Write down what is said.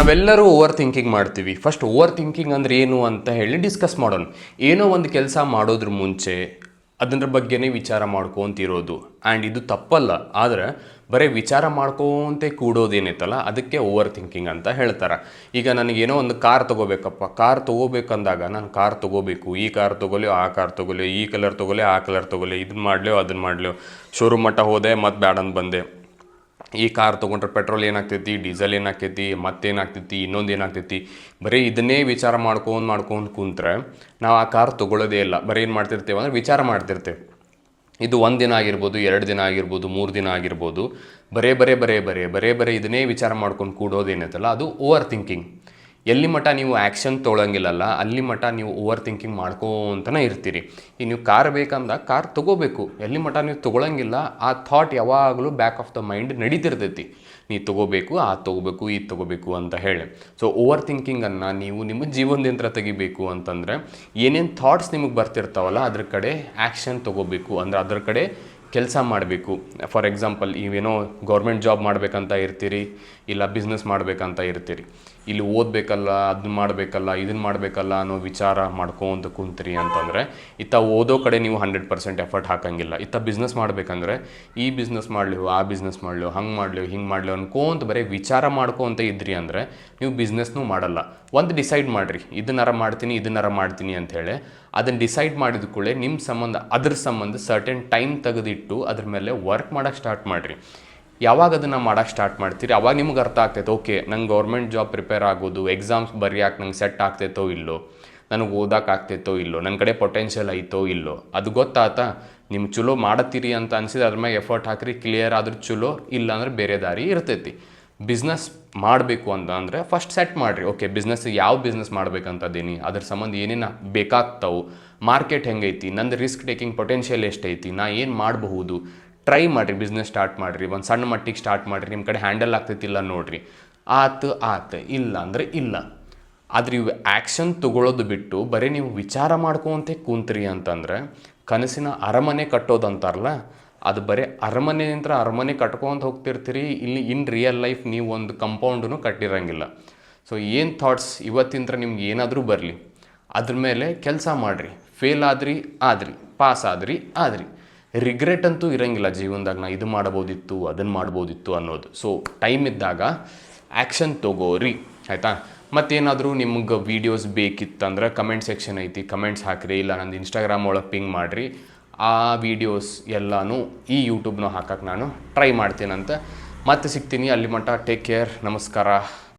ನಾವೆಲ್ಲರೂ over thinking ಮಾಡ್ತೀವಿ. First over thinking ಅಂದರೆ ಏನು ಅಂತ ಹೇಳಿ ಡಿಸ್ಕಸ್ ಮಾಡೋಣ. ಏನೋ ಒಂದು ಕೆಲಸ ಮಾಡೋದ್ರ ಮುಂಚೆ ಅದರ ಬಗ್ಗೆನೇ ವಿಚಾರ ಮಾಡ್ಕೊತಿರೋದು. ಆ್ಯಂಡ್ ಇದು ತಪ್ಪಲ್ಲ, ಆದರೆ ಬರೀ ವಿಚಾರ ಮಾಡ್ಕೊತ ಕೂಡೋದೇನೈತಲ್ಲ ಅದಕ್ಕೆ ಓವರ್ ಥಿಂಕಿಂಗ್ ಅಂತ ಹೇಳ್ತಾರೆ. ಈಗ ನನಗೇನೋ ಒಂದು ಕಾರ್ ತೊಗೋಬೇಕಪ್ಪ, ಕಾರ್ ತೊಗೋಬೇಕಂದಾಗ ನಾನು ಕಾರ್ ತೊಗೋಬೇಕು, ಈ ಕಾರ್ ತೊಗೊಲಿ ಆ ಕಾರ್ ತೊಗೊಲಿ, ಈ ಕಲರ್ ತೊಗೊಲಿ ಆ ಕಲರ್ ತೊಗೊಲಿ, ಇದನ್ನು ಮಾಡಲೋ ಅದನ್ನು ಮಾಡಲೋ, ಶೋರೂಮ್ ಮಟ್ಟ ಹೋದೆ ಮತ್ತು ಬ್ಯಾಡಂದು ಬಂದೆ. ಈ ಕಾರ್ ತೊಗೊಂಡ್ರೆ ಪೆಟ್ರೋಲ್ ಏನಾಗ್ತೈತಿ, ಡೀಸೆಲ್ ಏನಾಗ್ತೈತಿ, ಮತ್ತೇನಾಗ್ತೈತಿ, ಇನ್ನೊಂದು ಏನಾಗ್ತೈತಿ, ಬರೀ ಇದನ್ನೇ ವಿಚಾರ ಮಾಡ್ಕೊಂಡು ಕೂತ್ರೆ ನಾವು ಆ ಕಾರ್ ತೊಗೊಳ್ಳೋದೇ ಇಲ್ಲ. ಬರೀ ಏನು ಮಾಡ್ತಿರ್ತೇವೆ ಅಂದರೆ ವಿಚಾರ ಮಾಡ್ತಿರ್ತೇವೆ. ಇದು 1 ದಿನ ಆಗಿರ್ಬೋದು, 2 ದಿನ ಆಗಿರ್ಬೋದು, 3 ದಿನ ಆಗಿರ್ಬೋದು, ಬರೇ ಇದನ್ನೇ ವಿಚಾರ ಮಾಡ್ಕೊಂಡು ಕೂಡೋದೇನೈತಲ್ಲ ಅದು ಓವರ್ ಥಿಂಕಿಂಗ್. ಎಲ್ಲಿ ಮಟ್ಟ ನೀವು ಆ್ಯಕ್ಷನ್ ತೊಗೊಳಂಗಿಲ್ಲಲ್ಲ ಅಲ್ಲಿ ಮಟ್ಟ ನೀವು ಓವರ್ ಥಿಂಕಿಂಗ್ ಮಾಡ್ಕೊತನೇ ಇರ್ತೀರಿ. ಈಗ ನೀವು ಕಾರ್ ಬೇಕಂದಾಗ ಕಾರ್ ತೊಗೋಬೇಕು, ಎಲ್ಲಿ ಮಟ್ಟ ನೀವು ತೊಗೊಳಂಗಿಲ್ಲ ಆ ಥಾಟ್ ಯಾವಾಗಲೂ ಬ್ಯಾಕ್ ಆಫ್ ದ ಮೈಂಡ್ ನಡೀತಿರ್ತೈತಿ. ನೀವು ತೊಗೋಬೇಕು, ತೊಗೋಬೇಕು, ಇದು ತೊಗೋಬೇಕು ಅಂತ ಹೇಳಿ. ಸೊ ಓವರ್ ಥಿಂಕಿಂಗನ್ನು ನೀವು ನಿಮ್ಮ ಜೀವನದಿಂದ ತೆಗಿಬೇಕು ಅಂತಂದರೆ ಏನೇನು ಥಾಟ್ಸ್ ನಿಮಗೆ ಬರ್ತಿರ್ತಾವಲ್ಲ ಅದ್ರ ಕಡೆ ಆ್ಯಕ್ಷನ್ ತೊಗೋಬೇಕು, ಅಂದರೆ ಅದ್ರ ಕಡೆ ಕೆಲಸ ಮಾಡಬೇಕು. ಫಾರ್ ಎಕ್ಸಾಂಪಲ್, ನೀವೇನೋ ಗೌರ್ಮೆಂಟ್ ಜಾಬ್ ಮಾಡಬೇಕಂತ ಇರ್ತೀರಿ, ಇಲ್ಲ ಬಿಸ್ನೆಸ್ ಮಾಡಬೇಕಂತ ಇರ್ತೀರಿ. ಇಲ್ಲಿ ಓದಬೇಕಲ್ಲ, ಅದನ್ನ ಮಾಡಬೇಕಲ್ಲ, ಇದನ್ನು ಮಾಡಬೇಕಲ್ಲ ಅನ್ನೋ ವಿಚಾರ ಮಾಡ್ಕೊಂತ ಕುಂತೀರಿ ಅಂತಂದರೆ ಇತ್ತ ಓದೋ ಕಡೆ ನೀವು 100% ಎಫರ್ಟ್ ಹಾಕೋಂಗಿಲ್ಲ. ಇತ್ತ ಬಿಸ್ನೆಸ್ ಮಾಡಬೇಕಂದ್ರೆ ಈ ಬಿಸ್ನೆಸ್ ಮಾಡಲಿವು, ಆ ಬಿಸ್ನೆಸ್ ಮಾಡಲಿವು, ಹಂಗೆ ಮಾಡಲಿವು, ಹಿಂಗೆ ಮಾಡಲಿವು ಅನ್ಕೊಂತ ಬರೀ ವಿಚಾರ ಮಾಡ್ಕೊತ ಇದ್ರಿ ಅಂದರೆ ನೀವು ಬಿಸ್ನೆಸ್ನೂ ಮಾಡಲ್ಲ. ಒಂದು ಡಿಸೈಡ್ ಮಾಡಿರಿ, ಇದನ್ನಾರ ಮಾಡ್ತೀನಿ ಅಂಥೇಳಿ. ಅದನ್ನು ಡಿಸೈಡ್ ಮಾಡಿದ ಕೂಡಲೇ ನಿಮ್ಮ ಸಂಬಂಧ ಅದ್ರ ಸಂಬಂಧ ಸರ್ಟೆನ್ ಟೈಮ್ ತೆಗೆದಿಟ್ಟು ಅದ್ರ ಮೇಲೆ ವರ್ಕ್ ಮಾಡೋಕ್ಕೆ ಸ್ಟಾರ್ಟ್ ಮಾಡಿರಿ. ಯಾವಾಗ ಅದನ್ನು ಮಾಡೋಕ್ಕೆ ಸ್ಟಾರ್ಟ್ ಮಾಡ್ತೀರಿ ಅವಾಗ ನಿಮ್ಗೆ ಅರ್ಥ ಆಗ್ತೈತೆ, ಓಕೆ ನಂಗೆ ಗೌರ್ಮೆಂಟ್ ಜಾಬ್ ಪ್ರಿಪೇರ್ ಆಗೋದು, ಎಕ್ಸಾಮ್ಸ್ ಬರೆಯೋಕೆ ನಂಗೆ ಸೆಟ್ ಆಗ್ತೈತೋ ಇಲ್ಲೋ, ನನಗೆ ಓದೋಕೆ ಆಗ್ತೈತೋ ಇಲ್ಲೋ, ನನ್ನ ಕಡೆ ಪೊಟೆನ್ಷಿಯಲ್ ಐತೋ ಇಲ್ಲೋ, ಅದು ಗೊತ್ತಾಯ್ತಾ. ನಿಮ್ಮ ಚಲೋ ಮಾಡತ್ತೀರಿ ಅಂತ ಅನಿಸಿದ್ರೆ ಅದ್ರ ಮೇಲೆ ಎಫರ್ಟ್ ಹಾಕ್ರಿ, ಕ್ಲಿಯರ್ ಆದ್ರೆ ಚಲೋ, ಇಲ್ಲ ಅಂದ್ರೆ ಬೇರೆ ದಾರಿ ಇರ್ತೈತಿ. ಬಿಸ್ನೆಸ್ ಮಾಡಬೇಕು ಅಂತ ಅಂದರೆ ಫಸ್ಟ್ ಸೆಟ್ ಮಾಡಿರಿ, ಓಕೆ ಬಿಸ್ನೆಸ್ ಯಾವ ಬಿಸ್ನೆಸ್ ಮಾಡ್ಬೇಕಂತದೀನಿ, ಅದ್ರ ಸಂಬಂಧ ಏನೇನು ಬೇಕಾಗ್ತಾವೆ, ಮಾರ್ಕೆಟ್ ಹೆಂಗೈತಿ, ನಂದು ರಿಸ್ಕ್ ಟೇಕಿಂಗ್ ಪೊಟೆನ್ಷಿಯಲ್ ಎಷ್ಟೈತಿ, ನಾ ಏನು ಮಾಡಬಹುದು, ಟ್ರೈ ಮಾಡಿರಿ. ಬಿಸ್ನೆಸ್ ಸ್ಟಾರ್ಟ್ ಮಾಡಿರಿ, ಒಂದು ಸಣ್ಣ ಮಟ್ಟಿಗೆ ಸ್ಟಾರ್ಟ್ ಮಾಡಿರಿ, ನಿಮ್ಮ ಕಡೆ ಹ್ಯಾಂಡಲ್ ಆಗ್ತೈತಿಲ್ಲ ನೋಡಿರಿ, ಆತು ಇಲ್ಲ ಅಂದರೆ ಇಲ್ಲ. ಆದರೆ ಇವು ಆ್ಯಕ್ಷನ್ ತೊಗೊಳ್ಳೋದು ಬಿಟ್ಟು ಬರೀ ನೀವು ವಿಚಾರ ಮಾಡ್ಕೊಂತೆ ಕೂತ್ರಿ ಅಂತಂದರೆ ಕನಸಿನ ಅರಮನೆ ಕಟ್ಟೋದಂತಾರಲ್ಲ ಅದು ಬರೀ ಅರಮನೆ ಕಟ್ಕೊಂತ ಹೋಗ್ತಿರ್ತೀರಿ. ಇಲ್ಲಿ ಇನ್ ರಿಯಲ್ ಲೈಫ್ ನೀವು ಒಂದು ಕಂಪೌಂಡೂ ಕಟ್ಟಿರೋಂಗಿಲ್ಲ. ಸೊ ಏನು ಥಾಟ್ಸ್ ಇವತ್ತಿಂದ ನಿಮ್ಗೆ ಏನಾದರೂ ಬರಲಿ, ಅದ್ರ ಮೇಲೆ ಕೆಲಸ ಮಾಡಿರಿ. ಫೇಲ್ ಆದ್ರಿ, ಪಾಸ್ ಆದ್ರಿ. ರಿಗ್ರೆಟ್ ಅಂತೂ ಇರೋಂಗಿಲ್ಲ ಜೀವನದಾಗ, ನಾ ಇದು ಮಾಡ್ಬೋದಿತ್ತು, ಅದನ್ನು ಮಾಡ್ಬೋದಿತ್ತು ಅನ್ನೋದು. ಸೊ ಟೈಮ್ ಇದ್ದಾಗ ಆ್ಯಕ್ಷನ್ ತೊಗೋರಿ, ಆಯಿತಾ. ಮತ್ತೇನಾದರೂ ನಿಮ್ಗೆ ವೀಡಿಯೋಸ್ ಬೇಕಿತ್ತಂದ್ರೆ ಕಮೆಂಟ್ ಸೆಕ್ಷನ್ ಐತಿ, ಕಮೆಂಟ್ಸ್ ಹಾಕಿರಿ, ಇಲ್ಲ ನಂದು ಇನ್ಸ್ಟಾಗ್ರಾಮ್ ಒಳಗೆ ಪಿಂಗ್ ಮಾಡಿರಿ. ಆ ವೀಡಿಯೋಸ್ ಎಲ್ಲನೂ ಈ ಯೂಟ್ಯೂಬ್ನ ಹಾಕಕ್ಕೆ ನಾನು ಟ್ರೈ ಮಾಡ್ತೀನಂತ. ಮತ್ತೆ ಸಿಗ್ತೀನಿ, ಅಲ್ಲಿ ಮಟ್ಟ ಟೇಕ್ ಕೇರ್, ನಮಸ್ಕಾರ.